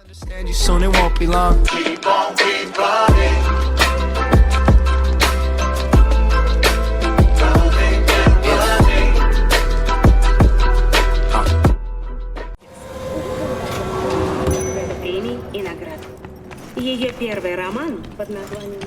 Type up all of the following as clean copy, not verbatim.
Understand you soon, it won't be long. Keep on, keep running. И наград. Ее первый роман под названием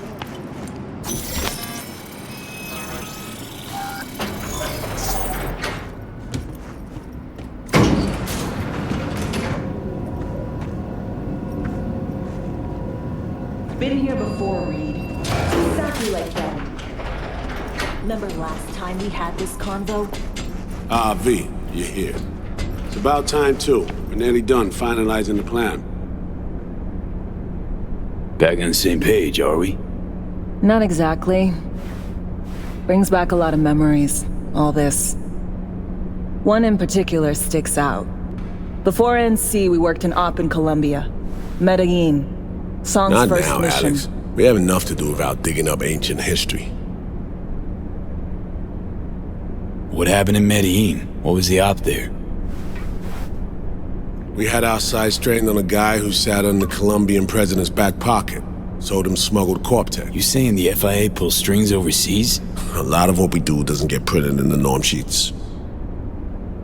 Been here before, Reed. Exactly like that. Remember last time we had this convo? V, you're here. It's about time, too. We're nearly done finalizing the plan. Back on the same page, are we? Not exactly. Brings back a lot of memories, all this. One in particular sticks out. Before NC, we worked in Op in Colombia. Medellin. Song's Not first now, mission. Alex. We have enough to do without digging up ancient history. What happened in Medellin? What was the op there? We had our sights straightened on a guy who sat in the Colombian president's back pocket. Sold him smuggled corp tech. You saying the FIA pulls strings overseas? A lot of what we do doesn't get printed in the norm sheets.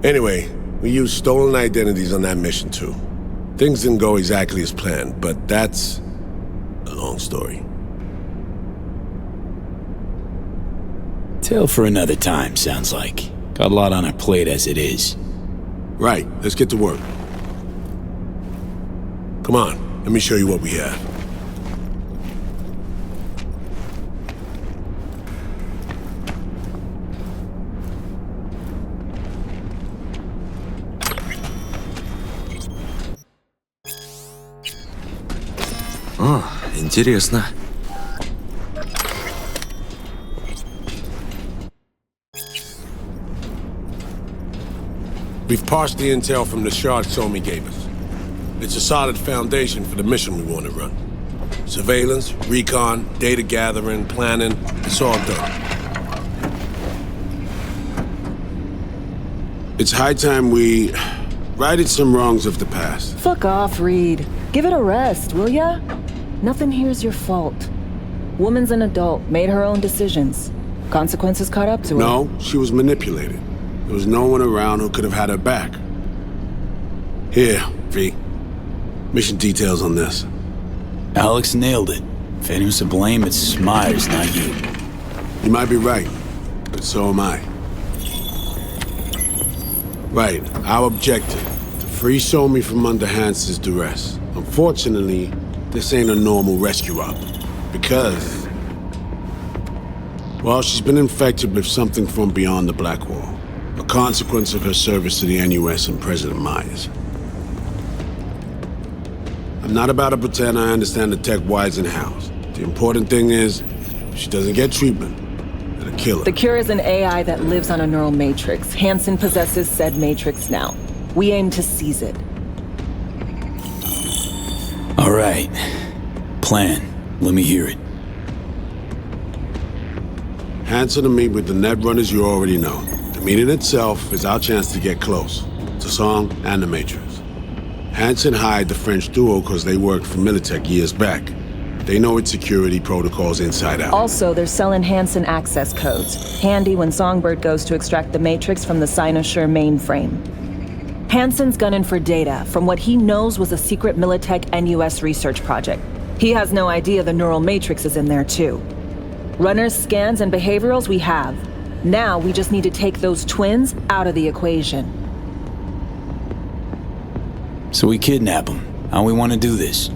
Anyway, we used stolen identities on that mission too. Things didn't go exactly as planned, but that's a long story. Tale for another time, sounds like. Got a lot on our plate as it is. Right, let's get to work. Come on, let me show you what we have. О, интересно. We've parsed the intel from the shard Somi gave us. It's a solid foundation for the mission we want to run. Surveillance, recon, data gathering, planning, it's all done. It's high time we righted some wrongs of the past. Fuck off, Reed. Give it a rest, will ya? Nothing here's your fault. Woman's an adult, made her own decisions. Consequences caught up to her. No, she was manipulated. There was no one around who could have had her back. Here, V. Mission details on this. Alex nailed it. If anyone's to blame, it's Myers, not you. You might be right, but so am I. Right, our objective, to free Somi from under Hansen's duress. Unfortunately, this ain't a normal rescue op, because, well, she's been infected with something from beyond the Black Wall. A consequence of her service to the NUS and President Myers. I'm not about to pretend I understand the tech whys and hows. The important thing is, if she doesn't get treatment, it'll kill her. The cure is an AI that lives on a neural matrix. Hansen possesses said matrix now. We aim to seize it. All right. Plan. Let me hear it. Hansen and me with the net runners you already know. The meeting itself is our chance to get close. To Song and the Matrix. Hansen hired the French duo because they worked for Militech years back. They know its security protocols inside out. Also, they're selling Hansen access codes. Handy when Songbird goes to extract the matrix from the Cynosure mainframe. Hansen's gunning for data from what he knows was a secret Militech NUS research project. He has no idea the neural matrix is in there too. Runners, scans, and behaviorals we have. Now we just need to take those twins out of the equation. So we kidnap them. How we want to do this?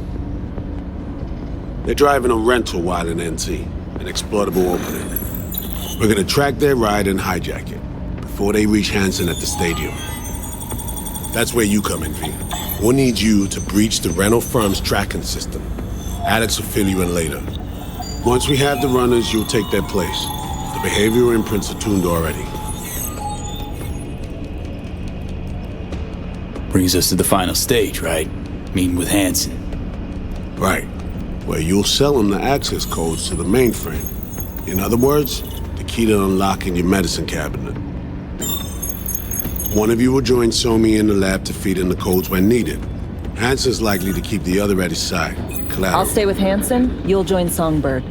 They're driving a rental while in NC, an exploitable opening. We're gonna track their ride and hijack it before they reach Hansen at the stadium. That's where you come in, V. We'll need you to breach the rental firm's tracking system. Alex will fill you in later. Once we have the runners, you'll take their place. The behavioral imprints are tuned already. Brings us to the final stage, right? Meeting with Hansen. Right. Where you'll sell him the access codes to the mainframe. In other words, the key to unlocking your medicine cabinet. One of you will join Somi in the lab to feed in the codes when needed. Hansen's likely to keep the other at his side. Collateral. I'll stay with Hansen, you'll join Songbird.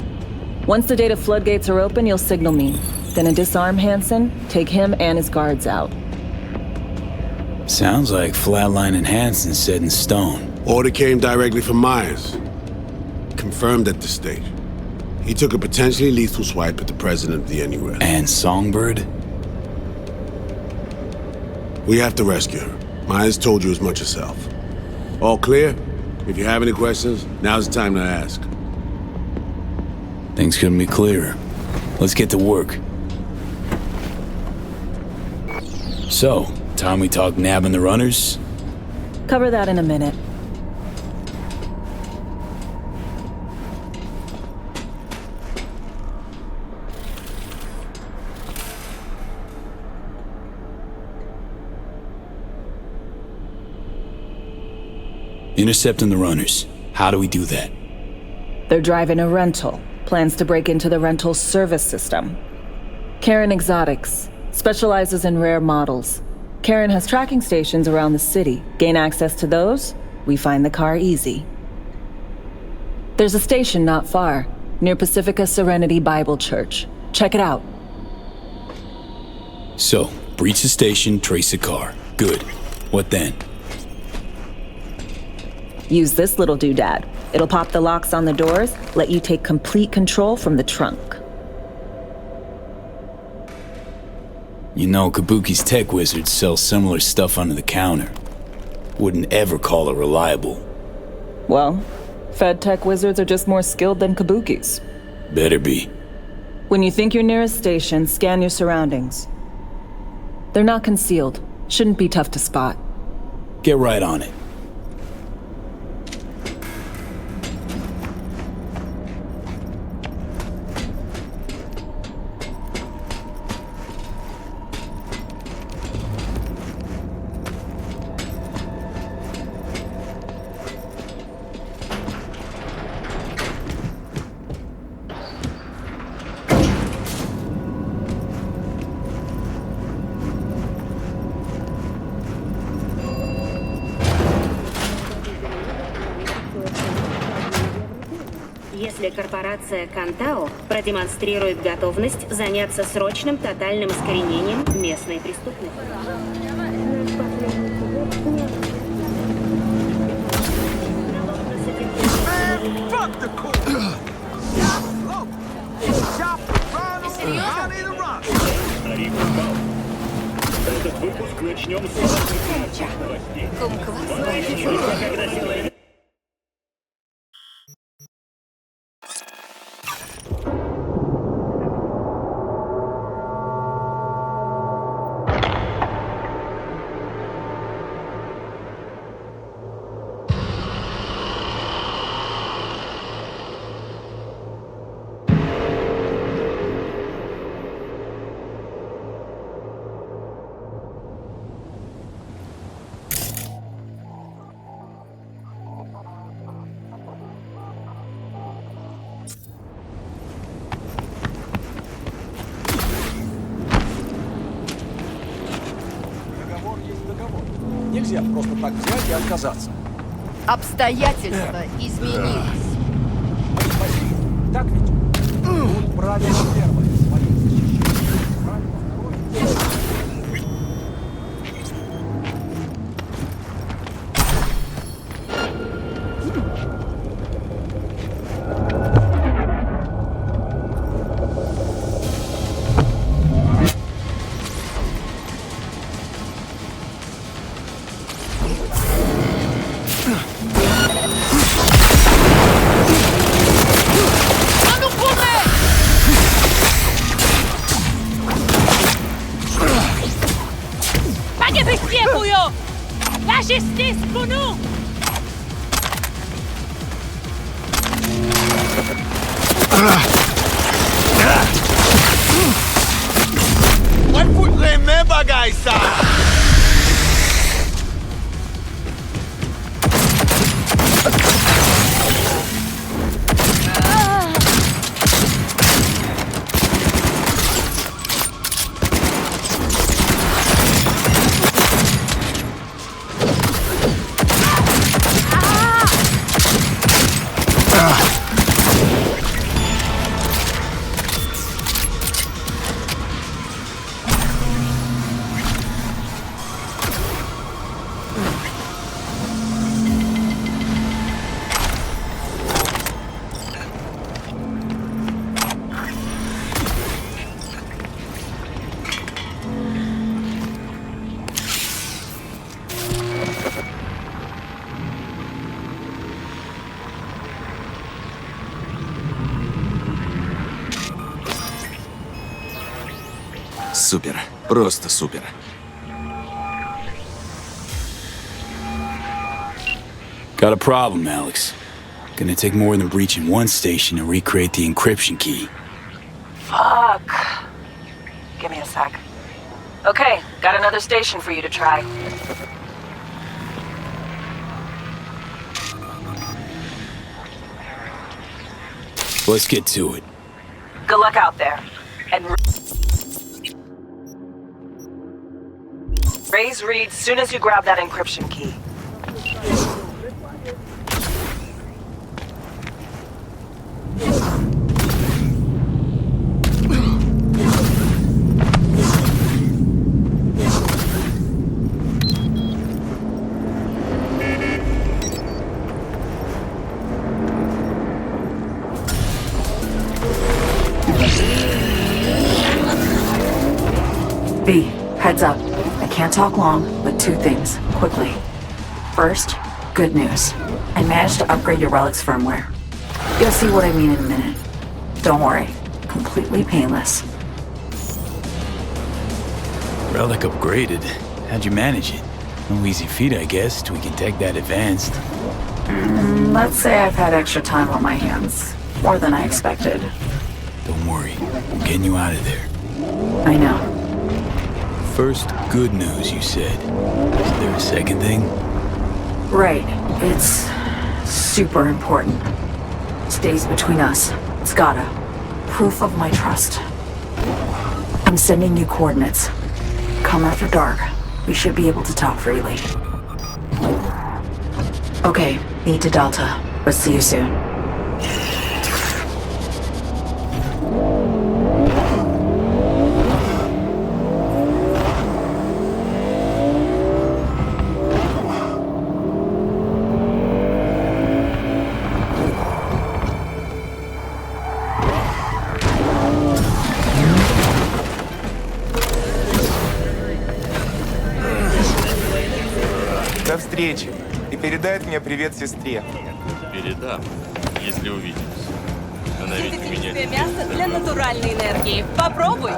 Once the data floodgates are open, you'll signal me. Gonna disarm Hansen, take him and his guards out. Sounds like flatlining Hansen set in stone. Order came directly from Myers. Confirmed at this stage. He took a potentially lethal swipe at the president of the NUS. And Songbird? We have to rescue her. Myers told you as much herself. All clear? If you have any questions, now's the time to ask. Things couldn't be clearer. Let's get to work. So, time we talk nabbing the runners? Cover that in a minute. Intercepting the runners. How do we do that? They're driving a rental. Plans to break into the rental service system. Karen Exotics. Specializes in rare models. Karen has tracking stations around the city. Gain access to those, we find the car easy. There's a station not far, near Pacifica Serenity Bible Church. Check it out. So, breach the station, trace the car. Good. What then? Use this little doodad. It'll pop the locks on the doors, let you take complete control from the trunk. You know, Kabuki's tech wizards sell similar stuff under the counter. Wouldn't ever call it reliable. Well, Fed tech wizards are just more skilled than Kabuki's. Better be. When you think you're near a station, scan your surroundings. They're not concealed. Shouldn't be tough to spot. Get right on it. Если корпорация Кантао продемонстрирует готовность заняться срочным тотальным искоренением местной преступности. Этот выпуск начнем с новостей. Нельзя просто так взять и отказаться. Обстоятельства изменились. Мы спасибо. Так ведь? Тут правило первое. Своих защищать. Правило второе. La justice pour nous! Vai fuder mesmo, bagaça! Супер. Просто супер. Got a problem, Alex. Gonna take more than breaching one station to recreate the encryption key. Fuck. Give me a sec. Okay, got another station for you to try. Let's get to it. Good luck out there. And raise read soon as you grab that encryption key. B, heads up. I can't talk long, but two things, quickly. First, good news. I managed to upgrade your relic's firmware. You'll see what I mean in a minute. Don't worry, completely painless. Relic upgraded. How'd you manage it? No easy feat, I guess, tweaking tech that advanced. Let's say I've had extra time on my hands. More than I expected. Don't worry, I'm getting you out of there. I know. First, good news, you said. Is there a second thing? Right. It's super important. Stays between us. It's gotta. Proof of my trust. I'm sending you coordinates. Come after dark. We should be able to talk freely. Okay, B to Delta. We'll see you soon. До встречи. И передает мне привет сестре. Передам, если увидимся. Она ведь у меня... Тебе мясо для натуральной энергии. Попробуй.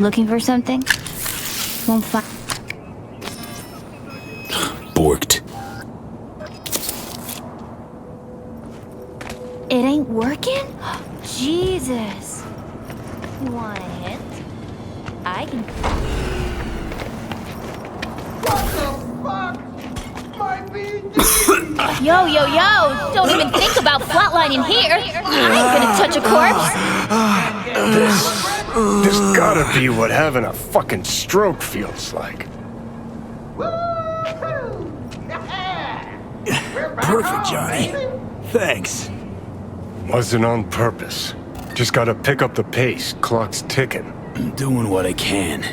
Looking for something? Won't find. Borked. It ain't working? Jesus. You want a hint? I can. What the fuck? My BD! Yo, yo, yo! Don't even think about flatlining here! I ain't gonna touch a corpse! This gotta be what having a fucking stroke feels like. Perfect, Johnny. Thanks. Wasn't on purpose. Just gotta pick up the pace. Clock's ticking. I'm doing what I can.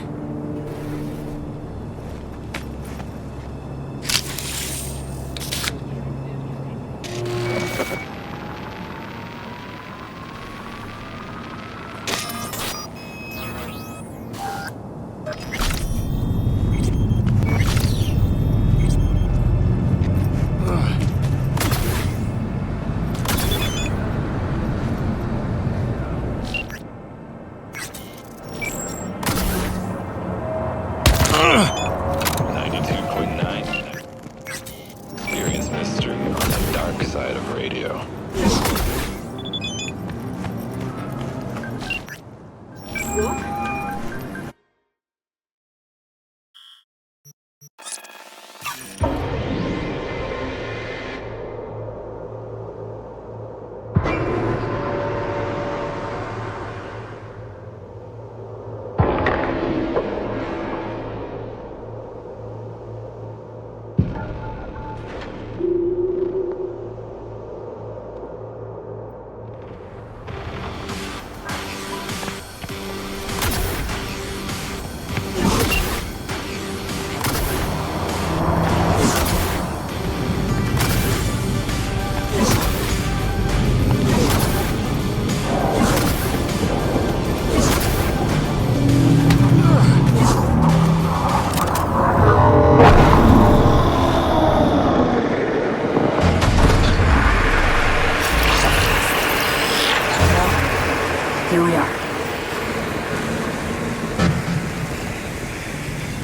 Here we are.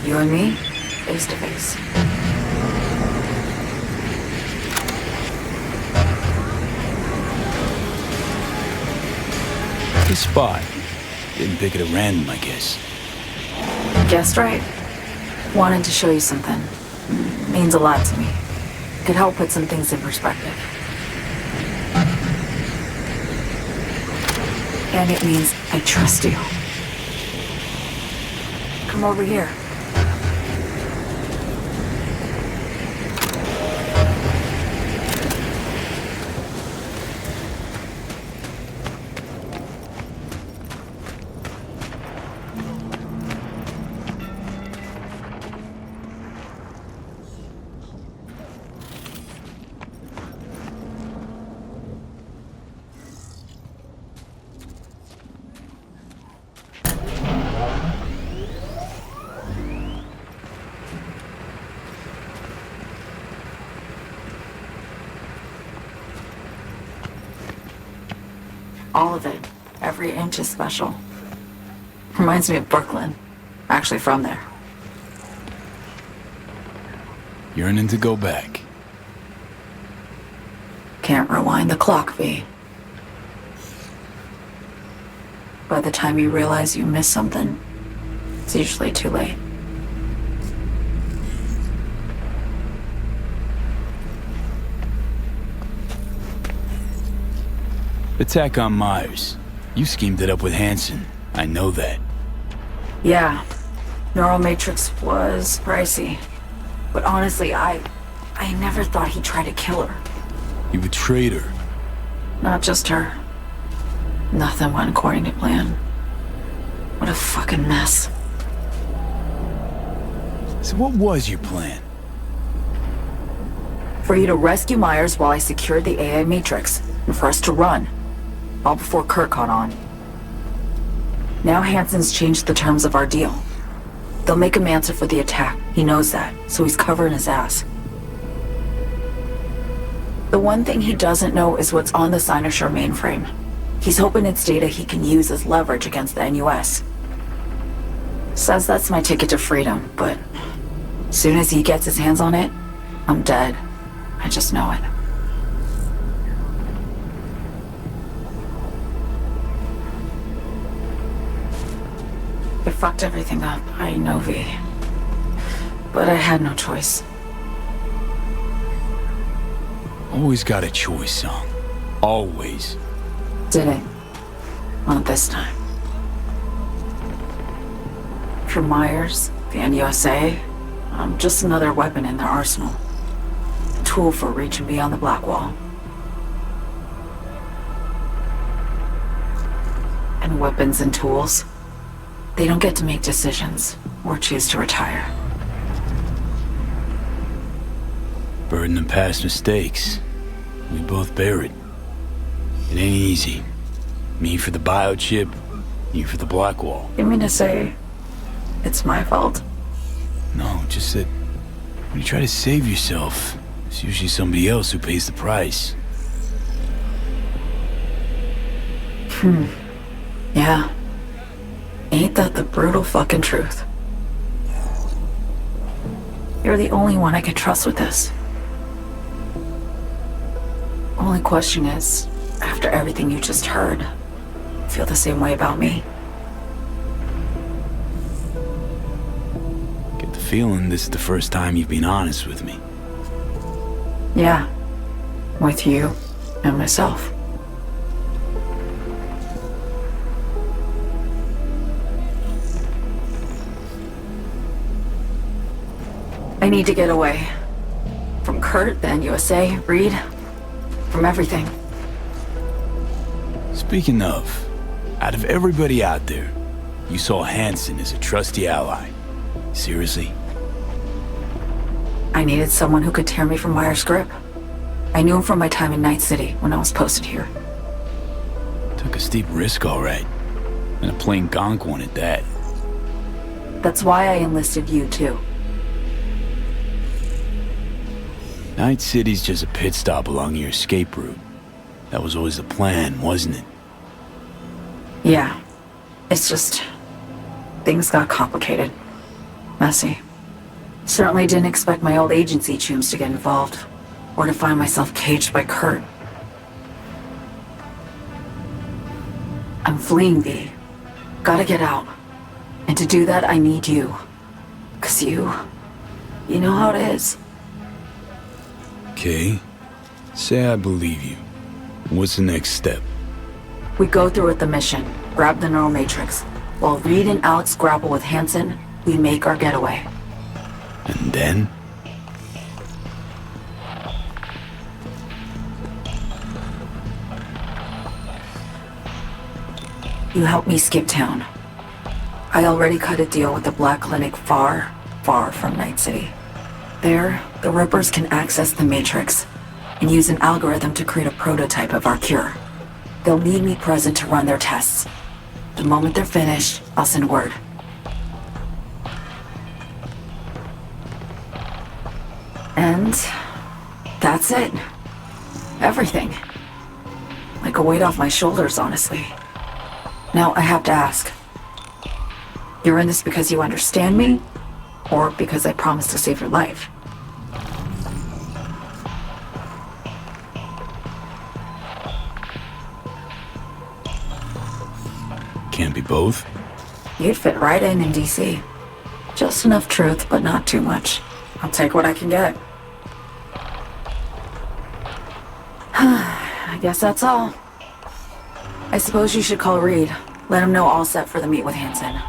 You and me, face to face. Good spot. Didn't pick it at random, I guess. Guessed right. Wanted to show you something. Means a lot to me. Could help put some things in perspective. And it means I trust you. Come over here. All of it. Every inch is special. Reminds me of Brooklyn. Actually from there. Yearning to go back. Can't rewind the clock, V. By the time you realize you missed something, it's usually too late. Attack on Myers. You schemed it up with Hansen. I know that. Yeah. Neural Matrix was pricey. But honestly, I never thought he'd try to kill her. You betrayed her. Not just her. Nothing went according to plan. What a fucking mess. So what was your plan? For you to rescue Myers while I secured the AI Matrix, and for us to run. All before Kurt caught on. Now Hansen's changed the terms of our deal. They'll make him answer for the attack. He knows that, so he's covering his ass. The one thing he doesn't know is what's on the Cynosure mainframe. He's hoping it's data he can use as leverage against the NUS. Says that's my ticket to freedom, but as soon as he gets his hands on it, I'm dead. I just know it. It fucked everything up, I know, V. But I had no choice. Always got a choice, son. Always. Didn't. Not this time. For Myers, the NUSA, I'm just another weapon in their arsenal. A tool for reaching beyond the Black Wall. And weapons and tools, they don't get to make decisions or choose to retire. Burden of past mistakes. We both bear it. It ain't easy. Me for the biochip, you for the Black Wall. You mean to say it's my fault? No, just that when you try to save yourself, it's usually somebody else who pays the price. Yeah. Ain't that the brutal fucking truth? You're the only one I can trust with this. Only question is, after everything you just heard, feel the same way about me? feeling this is the first time you've been honest with me. Yeah. With you and myself. I need to get away. From Kurt, the NUSA, Reed. From everything. Speaking of, out of everybody out there, you saw Hansen as a trusty ally. Seriously? I needed someone who could tear me from Myers' grip. I knew him from my time in Night City when I was posted here. Took a steep risk, all right. And a plain gonk one at that. That's why I enlisted you, too. Night City's just a pit stop along your escape route. That was always the plan, wasn't it? Yeah. It's just... things got complicated. Messy. Certainly didn't expect my old agency chooms to get involved. Or to find myself caged by Kurt. I'm fleeing V. Gotta get out. And to do that, I need you. 'Cause you know how it is. Okay. Say I believe you. What's the next step? We go through with the mission, grab the neural matrix. While Reed and Alex grapple with Hansen, we make our getaway. And then? You help me skip town. I already cut a deal with the Black Clinic far, far from Night City. There, the Rippers can access the Matrix and use an algorithm to create a prototype of our cure. They'll need me present to run their tests. The moment they're finished, I'll send word. And that's it. Everything. Like a weight off my shoulders, honestly. Now I have to ask. You're in this because you understand me? Or because I promised to save your life? Can't be both. You'd fit right in DC. Just enough truth, but not too much. I'll take what I can get. I guess that's all. I suppose you should call Reed. Let him know all set for the meet with Hansen.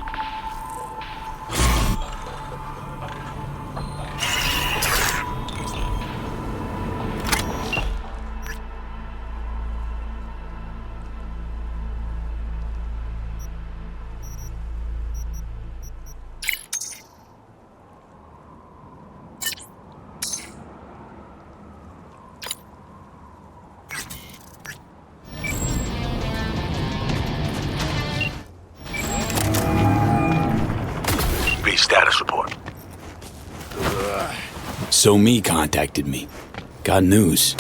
Status report. So Me contacted me. Got news.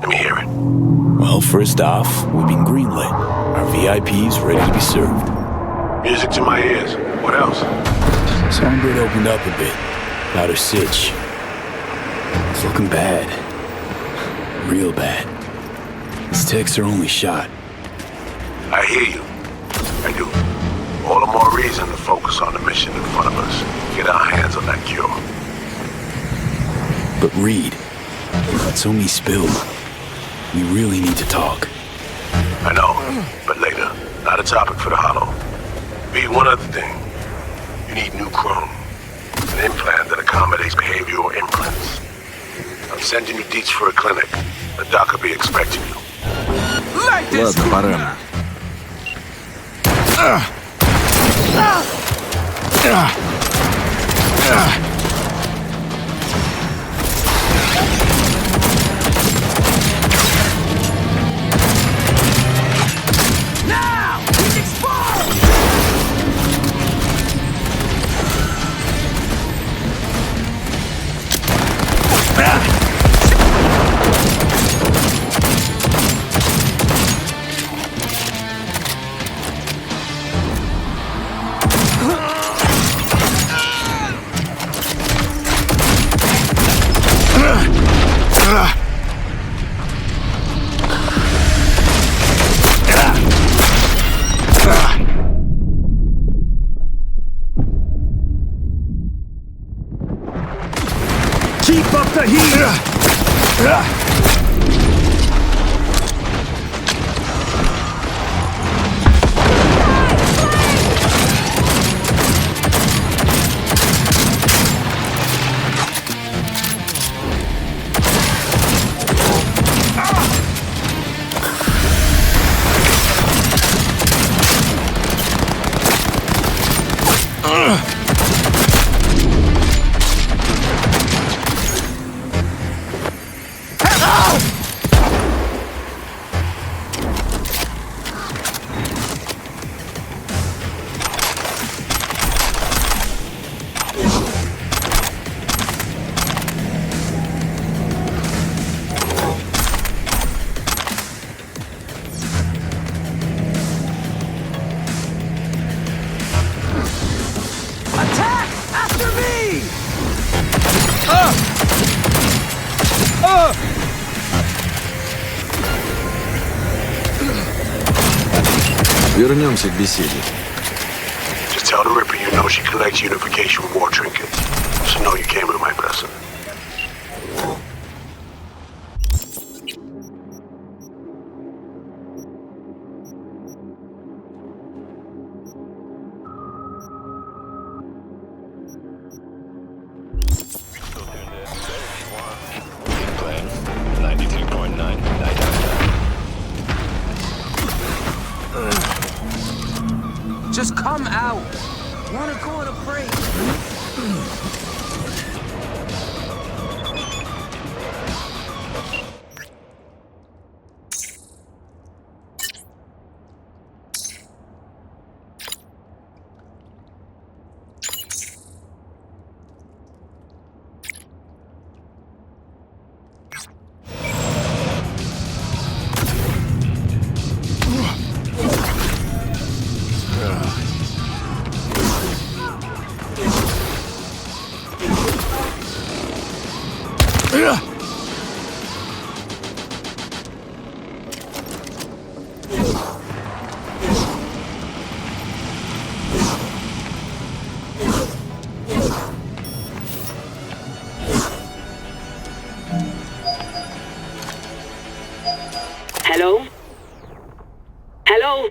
Let me hear it. Well, first off, we've been greenlit. Our VIP's ready to be served. Music to my ears. What else? Songbird opened up a bit. About her sitch. It's looking bad. Real bad. These techs are only shot. I hear you. I do. All the more reason to focus on the mission in front of us. Get our hands on that cure. But Reed, so me spilled. We really need to talk. I know, but later. Not a topic for the Hollow. Be one other thing. You need new chrome. An implant that accommodates behavioral imprints. I'm sending you deets for a clinic. The doc will be expecting you. Ладно, пора. Now! He's exposed! Вернемся к беседе. Just tell the Ripper you know she collects unification war trinkets. So know you came with my blessing. Just come out. Wanna go on a break? Hello? Hello?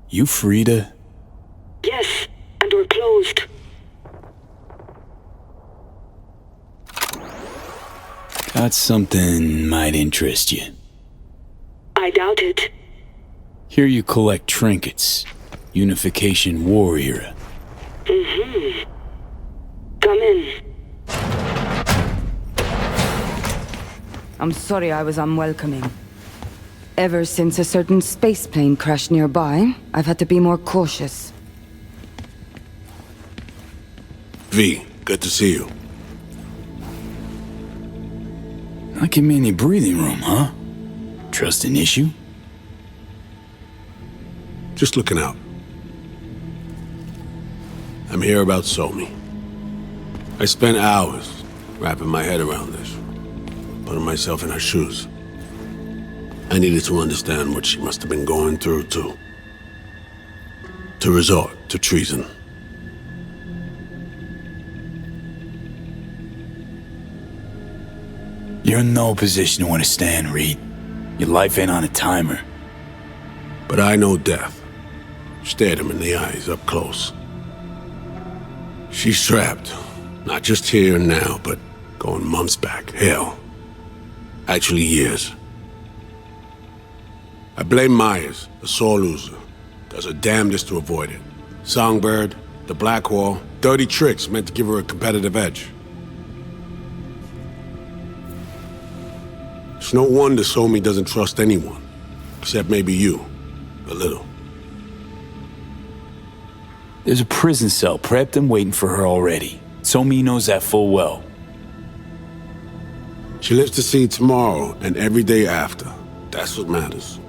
You Frida? Yes, and we're closed. Got something might interest you. I doubt it. Here you collect trinkets. Unification war era. Mm-hmm. Come in. I'm sorry I was unwelcoming. Ever since a certain space plane crashed nearby, I've had to be more cautious. V, good to see you. Not give me any breathing room, huh? Trust an issue? Just looking out. I'm here about Somi. I spent hours wrapping my head around this, putting myself in her shoes. I needed to understand what she must have been going through to resort to treason. You're in no position to understand, Reed. Your life ain't on a timer. But I know death. Stared him in the eyes up close. She's trapped. Not just here and now, but going months back. Hell. Actually years. I blame Myers, the sore loser. Does her damnedest to avoid it. Songbird, the Blackwall, dirty tricks meant to give her a competitive edge. It's no wonder Somi doesn't trust anyone. Except maybe you. A little. There's a prison cell prepped and waiting for her already. Somi knows that full well. She lives to see tomorrow and every day after. That's what matters.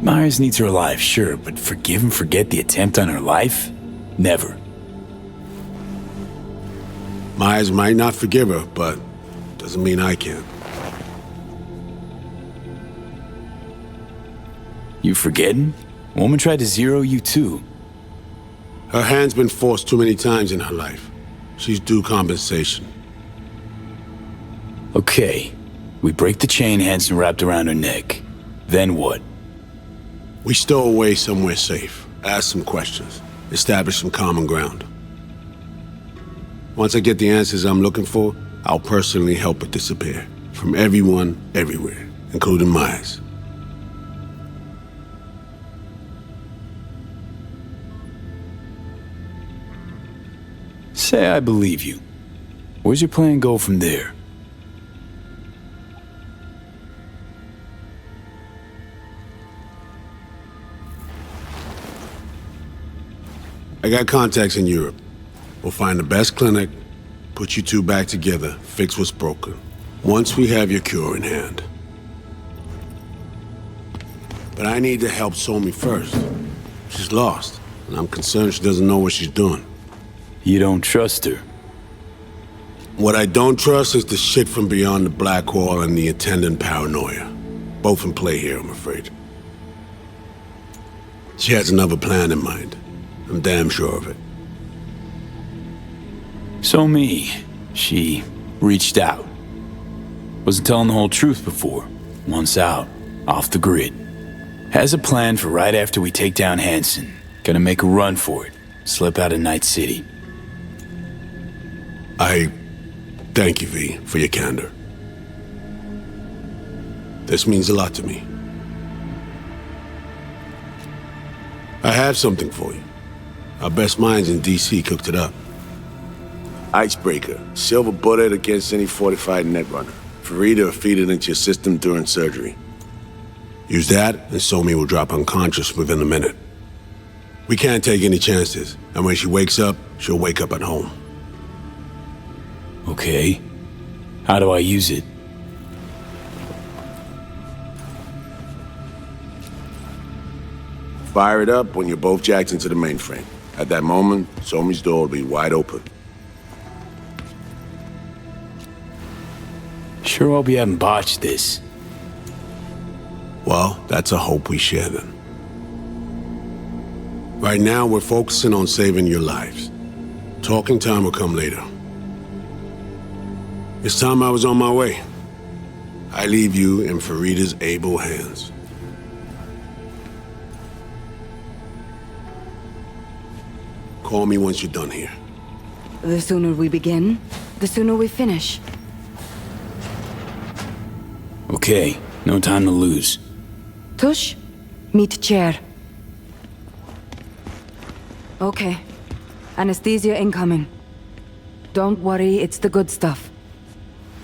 Myers needs her alive, sure, but forgive and forget the attempt on her life? Never. Myers might not forgive her, but doesn't mean I can. You forgetting? Woman tried to zero you too. Her hand's been forced too many times in her life. She's due compensation. Okay. We break the chain Hansen wrapped around her neck. Then what? We stow away somewhere safe. Ask some questions. Establish some common ground. Once I get the answers I'm looking for, I'll personally help it disappear. From everyone, everywhere. Including Myers. Say I believe you. Where's your plan go from there? I got contacts in Europe. We'll find the best clinic, put you two back together, fix what's broken. Once we have your cure in hand. But I need to help Somi first. She's lost, and I'm concerned she doesn't know what she's doing. You don't trust her? What I don't trust is the shit from beyond the black wall and the attendant paranoia. Both in play here, I'm afraid. She has another plan in mind. I'm damn sure of it. Somi, she reached out. Wasn't telling the whole truth before. Once out, off the grid. Has a plan for right after we take down Hansen. Gonna make a run for it. Slip out of Night City. I thank you, V, for your candor. This means a lot to me. I have something for you. Our best minds in DC cooked it up. Icebreaker. Silver bullet against any fortified netrunner. Farida will feed it into your system during surgery. Use that, and Somi will drop unconscious within a minute. We can't take any chances, and when she wakes up, she'll wake up at home. Okay. How do I use it? Fire it up when you're both jacked into the mainframe. At that moment, Somi's door will be wide open. Sure hope you haven't botched this. Well, that's a hope we share then. Right now, we're focusing on saving your lives. Talking time will come later. It's time I was on my way. I leave you in Farida's able hands. Call me once you're done here. The sooner we begin, the sooner we finish. Okay, no time to lose. Tush, meet chair. Okay. Anesthesia incoming. Don't worry, it's the good stuff.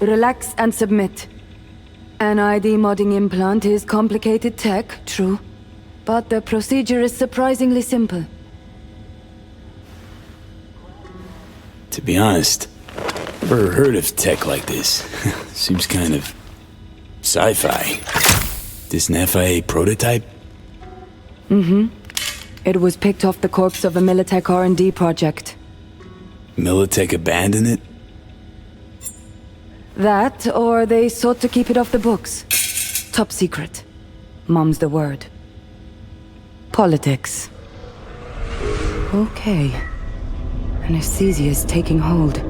Relax and submit. An ID modding implant is complicated tech, true. But the procedure is surprisingly simple. To be honest, never heard of tech like this. Seems kind of sci-fi. This an FIA prototype? Mm-hmm. It was picked off the corpse of a Militech R&D project. Militech abandoned it? That, or they sought to keep it off the books. Top secret. Mom's the word. Politics. Okay. Anesthesia is taking hold.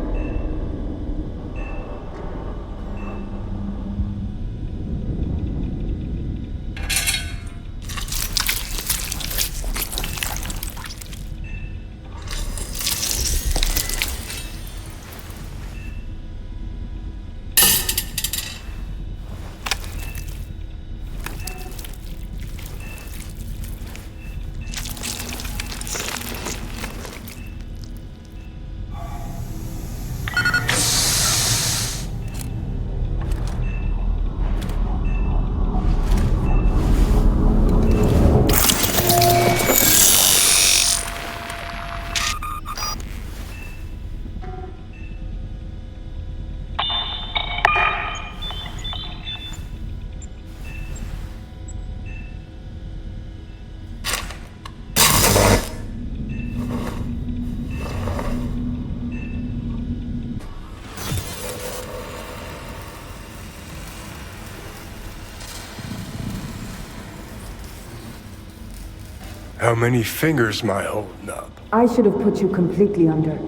How many fingers am I holding up? I should have put you completely under.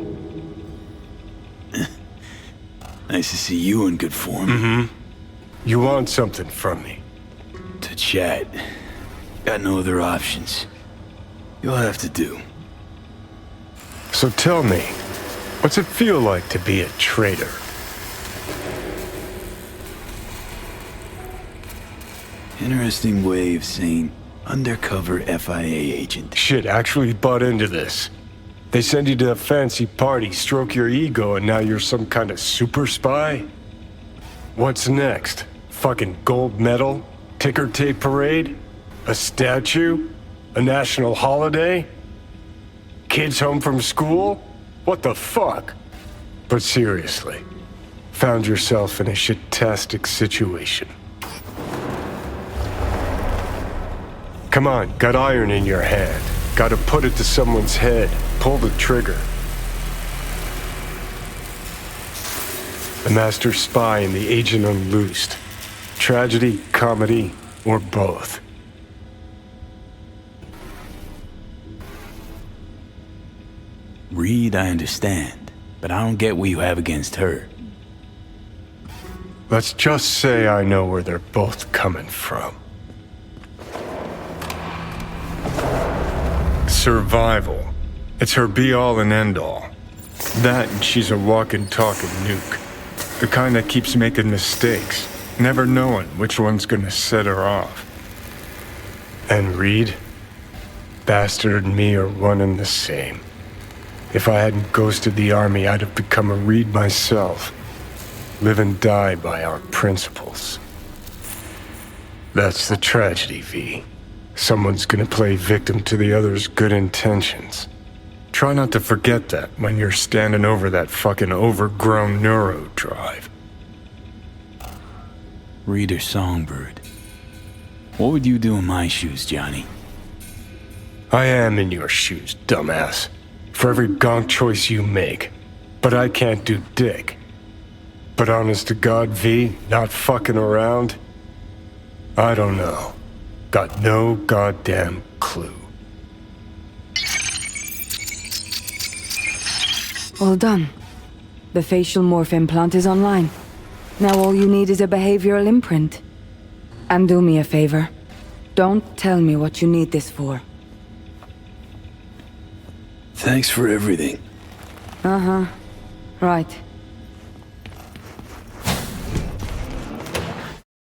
Nice to see you in good form. Mm-hmm. You want something from me? To chat. Got no other options. You'll have to do. So tell me, what's it feel like to be a traitor? Interesting way of saying undercover FIA agent. Shit, actually butt into this. They send you to a fancy party, stroke your ego, and now you're some kind of super spy? What's next? Fucking gold medal? Ticker tape parade? A statue? A national holiday? Kids home from school? What the fuck? But seriously, found yourself in a shit-tastic situation. Come on, got iron in your hand. Gotta put it to someone's head. Pull the trigger. The master spy and the agent unloosed. Tragedy, comedy, or both. Reed, I understand, but I don't get what you have against her. Let's just say I know where they're both coming from. Survival. It's her be-all and end-all. That and she's a walking, talking nuke. The kind that keeps making mistakes, never knowing which one's gonna set her off. And Reed? Bastard and me are one and the same. If I hadn't ghosted the army, I'd have become a Reed myself. Live and die by our principles. That's the tragedy, V. Someone's gonna play victim to the other's good intentions. Try not to forget that when you're standing over that fucking overgrown neuro drive. Reader Songbird. What would you do in my shoes, Johnny? I am in your shoes, dumbass. For every gonk choice you make. But I can't do dick. But honest to God, V, not fucking around? I don't know. Got no goddamn clue. All done. The facial morph implant is online. Now all you need is a behavioral imprint. And do me a favor. Don't tell me what you need this for. Thanks for everything. Uh-huh. Right.